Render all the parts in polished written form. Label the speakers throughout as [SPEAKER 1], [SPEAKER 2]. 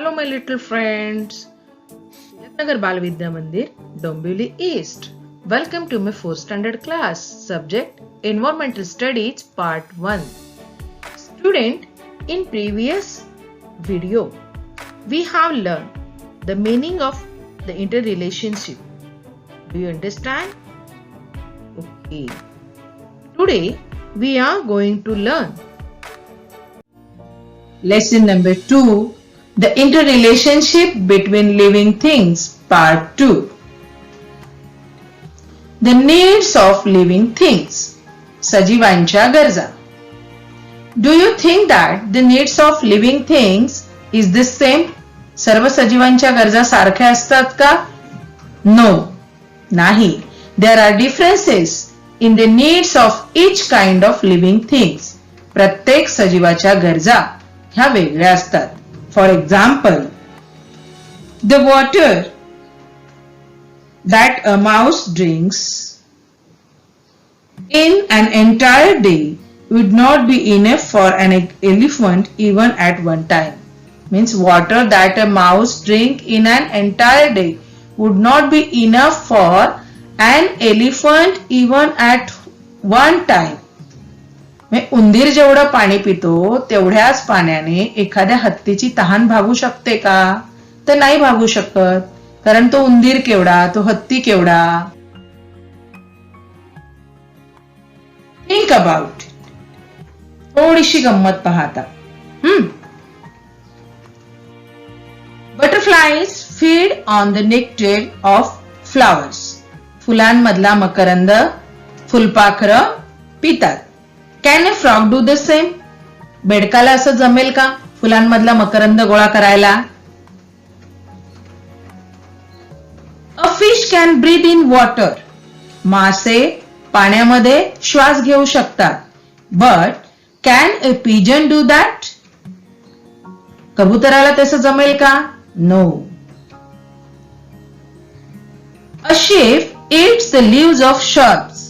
[SPEAKER 1] Hello my little friends. Nagar Bal Vidya Mandir, Dombivli East. Welcome to my 4th standard class. Subject Environmental Studies Part 1. Student, in previous video, we have learned the meaning of the interrelationship. Do you understand? Okay. Today we are going to learn lesson number 2, the interrelationship between living things, part 2. The needs of living things, सजीवांच्या गरजा. Do you think that the needs of living things is the same? सर्व सजीवांच्या गरजा सारख्या असतात का? No, नाही. There are differences in the needs of each kind of living things. प्रत्येक सजीवाच्या गरजा ह्या वेगळ्या असतात. For example, the water that a mouse drinks in an entire day would not be enough for an elephant even at one time. Means water that a mouse drink in an entire day would not be enough for an elephant even at one time. उंदीर जेवढं पाणी पितो तेवढ्याच पाण्याने एखाद्या हत्तीची तहान भागू शकते का? तर नाही भागू शकत, कारण तो उंदीर केवढा, तो हत्ती केवढा. Think about. थोडीशी गंमत पाहता. Butterflies feed on the nectar of flowers. फुलांमधला मकरंद फुलपाखरं पितात. Can a frog do the same? बेडकाला असं जमेल का फुलांमधला मकरंद गोळा करायला? A fish can breathe in water. मासे पाण्यामध्ये श्वास घेऊ शकतात. But can a pigeon do that? कबुतराला तसं जमेल का? No. A sheep eats the leaves of shrubs.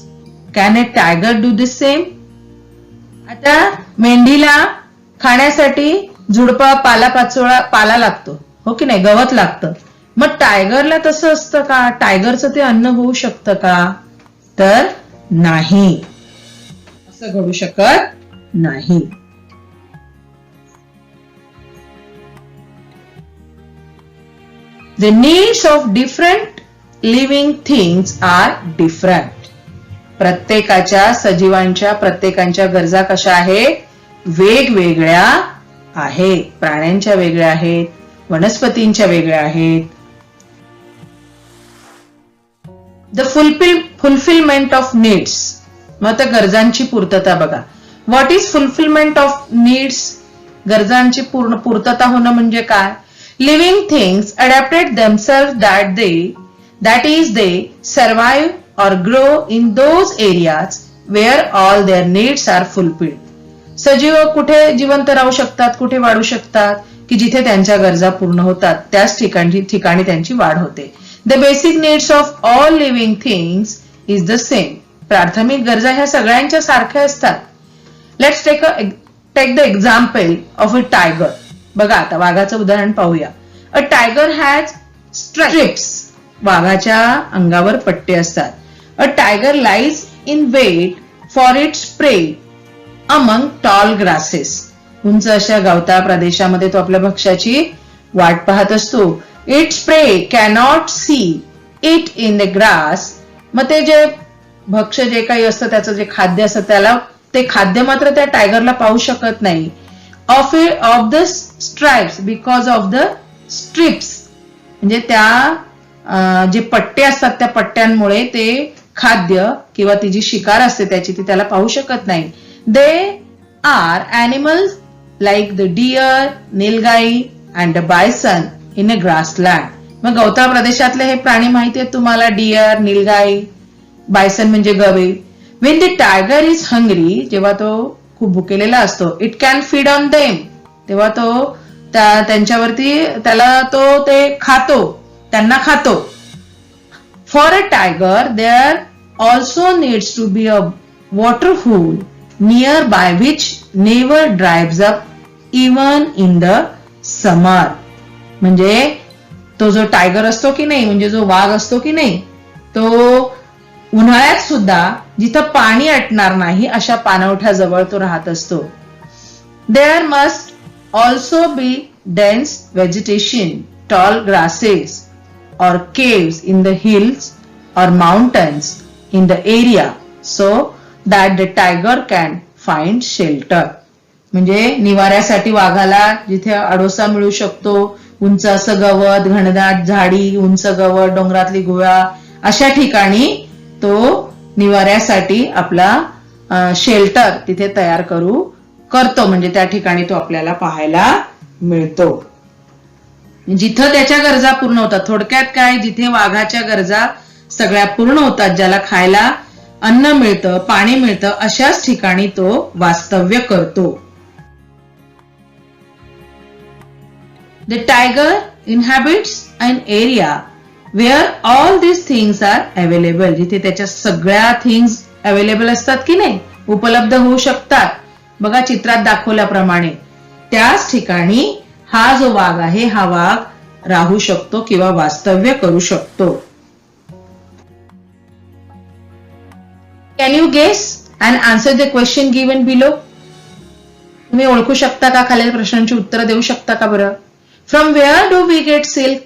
[SPEAKER 1] Can a tiger do the same? आता मेंढीला खाण्यासाठी झुडपा पाला लागतो, हो की नाही, गवत लागतं. मग टायगरला तसं असतं का? टायगरचं ते अन्न होऊ शकतं का? तर नाही, असं घडू शकत नाही. The needs of different living things are different. प्रत्येकाच्या सजीवांच्या प्रत्येकांच्या गरजा कशा आहेत? वेगवेगळ्या आहेत. प्राण्यांच्या वेगळ्या आहेत, वनस्पतींच्या वेगळ्या आहेत. The fulfilment of needs. मग त्या गरजांची पूर्तता बघा. What is fulfilment of needs? गरजांची पूर्तता होणं म्हणजे काय? Living things adapted themselves that is they survive or grow in those areas where all their needs are fulfilled. सजीव कुठे जिवंत राहू शकतात, कुठे वाढू शकतात, की जिथे त्यांच्या गरजा पूर्ण होतात त्याच ठिकाणी त्यांची वाढ होते. The basic needs of all living things is the same. प्राथमिक गरजा ह्या सगळ्यांच्या सारख्या असतात. Let's take the example of a tiger. बघा आता वाघाचं उदाहरण पाहूया. A tiger has stripes. वाघाच्या अंगावर पट्टे असतात. A tiger lies in wait for its prey among tall grasses. उंच अशा गवता प्रदेशामध्ये तो आपल्या भक्ष्याची वाट पाहत असतो. Its prey cannot see it in the grass. मग ते जे भक्ष्य जे काही असतं त्याचं जे खाद्य असतं त्याला ते खाद्य मात्र त्या टायगरला पाहू शकत नाही. Of the stripes because of the strips. म्हणजे त्या जे पट्टे असतात त्या पट्ट्यांमुळे ते खाद्य किंवा ती जी शिकार असते त्याची ती त्याला पाहू शकत नाही. They are animals like the deer, nilgai and the bison in a grassland. मग गवता प्रदेशातले हे प्राणी माहिती आहेत तुम्हाला? डिअर, नीलगाई, बायसन म्हणजे गवे. When the tiger is hungry, जेव्हा तो खूप भुकेलेला असतो, it can feed on them. तेव्हा तो त्यांच्यावरती ते खातो, त्यांना खातो. For a tiger, there also needs to be a water hole nearby which never dries up even in the summer. म्हणजे तो जो टायगर असतो की नाही, म्हणजे जो वाघ असतो की नाही, तो उन्हाळ्यात सुद्धा जिथं पाणी अटणार नाही अशा पाणवठ्याजवळ तो राहत असतो. There must also be dense vegetation, tall grasses or caves in the hills or mountains in the area so that the tiger can find shelter. म्हणजे निवाऱ्यासाठी वाघाला जिथे आडोसा मिळू शकतो, उंच असं गवत, घनदाट झाडी, उंच गवत, डोंगरातली गुहा, अशा ठिकाणी तो निवाऱ्यासाठी आपला शेल्टर तिथे तयार करतो. म्हणजे त्या ठिकाणी तो आपल्याला पाहायला मिळतो. जिथं त्याच्या गरजा पूर्ण होतात. थोडक्यात काय, जिथे वाघाच्या गरजा सगळ्या पूर्ण होतात, ज्याला खायला अन्न मिळतं, पाणी मिळतं, अशाच ठिकाणी तो वास्तव्य करतो. The tiger inhabits an area where all these things are available. जिथे त्याच्या सगळ्या थिंग्स अवेलेबल असतात की नाही, उपलब्ध होऊ शकतात. बघा चित्रात दाखवल्याप्रमाणे त्याच ठिकाणी हा जो वाघ आहे, हा वाघ राहू शकतो किंवा वास्तव्य करू शकतो. Can you guess and answer the question given below? तुम्ही ओळखू शकता का? खालील प्रश्नांची उत्तरं देऊ शकता का बरं? From where do we get silk?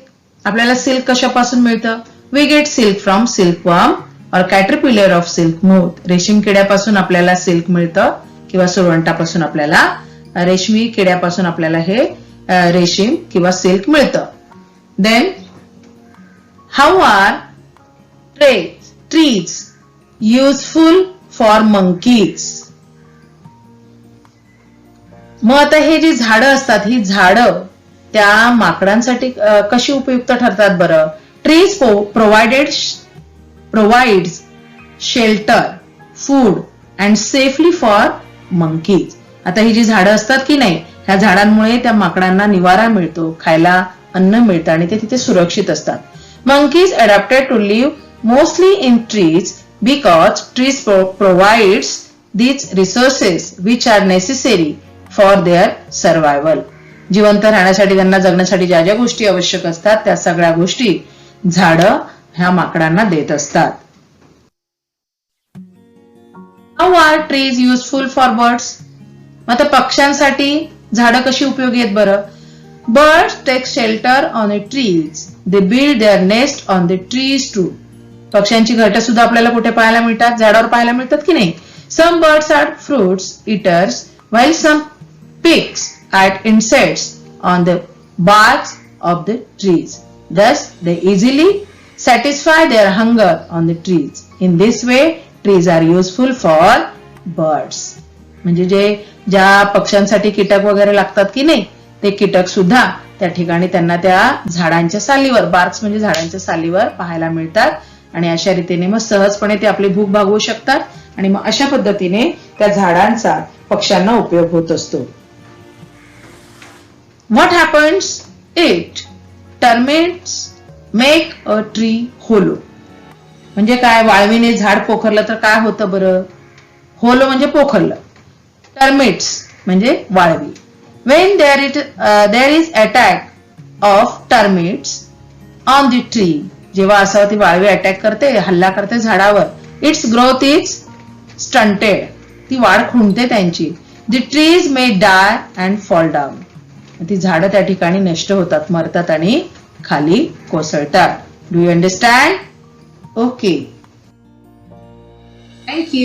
[SPEAKER 1] आपल्याला सिल्क कशापासून मिळतं? We get silk from silkworm or caterpillar of silk moth. रेशीम किड्यापासून आपल्याला सिल्क मिळतं किंवा सुरवंटापासून आपल्याला, रेशमी किड्यापासून आपल्याला हे रेशीम किंवा सिल्क मिळतं. Then how are trees useful for monkeys? मग आता हे जी झाडं असतात, ही झाडं त्या माकडांसाठी कशी उपयुक्त ठरतात बरं? Trees provides shelter, food and safely for monkeys. आता ही जी झाडं असतात की नाही, ह्या झाडांमुळे त्या माकडांना निवारा मिळतो, खायला अन्न मिळतं आणि ते तिथे सुरक्षित असतात. Monkeys adapted to live mostly in trees because trees provides these resources which are necessary for their survival. जिवंत राहण्यासाठी, त्यांना जगण्यासाठी ज्या ज्या गोष्टी आवश्यक असतात, त्या सगळ्या गोष्टी झाडं ह्या माकडांना देत असतात. How are trees useful for birds? आता पक्ष्यांसाठी झाडं कशी उपयोगी आहेत बरं? Birds take shelter on the trees. They build their nest on the trees too. पक्ष्यांची घरटं सुद्धा आपल्याला कुठे पाहायला मिळतात? झाडावर पाहायला मिळतात की नाही? Some birds are fruits eaters while some pigs eat insects on the barks of the trees. Thus they easily satisfy their hunger on the trees. In this way trees are useful for birds. म्हणजे ज्या पक्ष्यांसाठी कीटक वगैरे लागतात की नाही, ते कीटक सुद्धा त्या ठिकाणी त्यांना त्या झाडांच्या सालीवर, बार्क्स म्हणजे झाडांच्या सालीवर पाहायला मिळतात आणि अशा रीतीने मग सहजपणे ते आपली भूक भागवू शकतात आणि मग अशा पद्धतीने त्या झाडांचा पक्ष्यांना उपयोग होत असतो. What happens if termites make a tree hollow? म्हणजे काय, वाळवीने झाड पोखरलं तर काय होतं बरं? होलो म्हणजे पोखरलं, टर्मिट्स म्हणजे वाळवी. When there is attack of termites on the tree, जेव्हा असं ती वाळवी अटॅक करते, हल्ला करते झाडावर, its growth is stunted, ती वाढ खुंटते त्यांची. The trees may die and fall down, ती झाडं त्या ठिकाणी नष्ट होतात, मरतात आणि खाली कोसळतात. Do you understand? Okay. Thank you.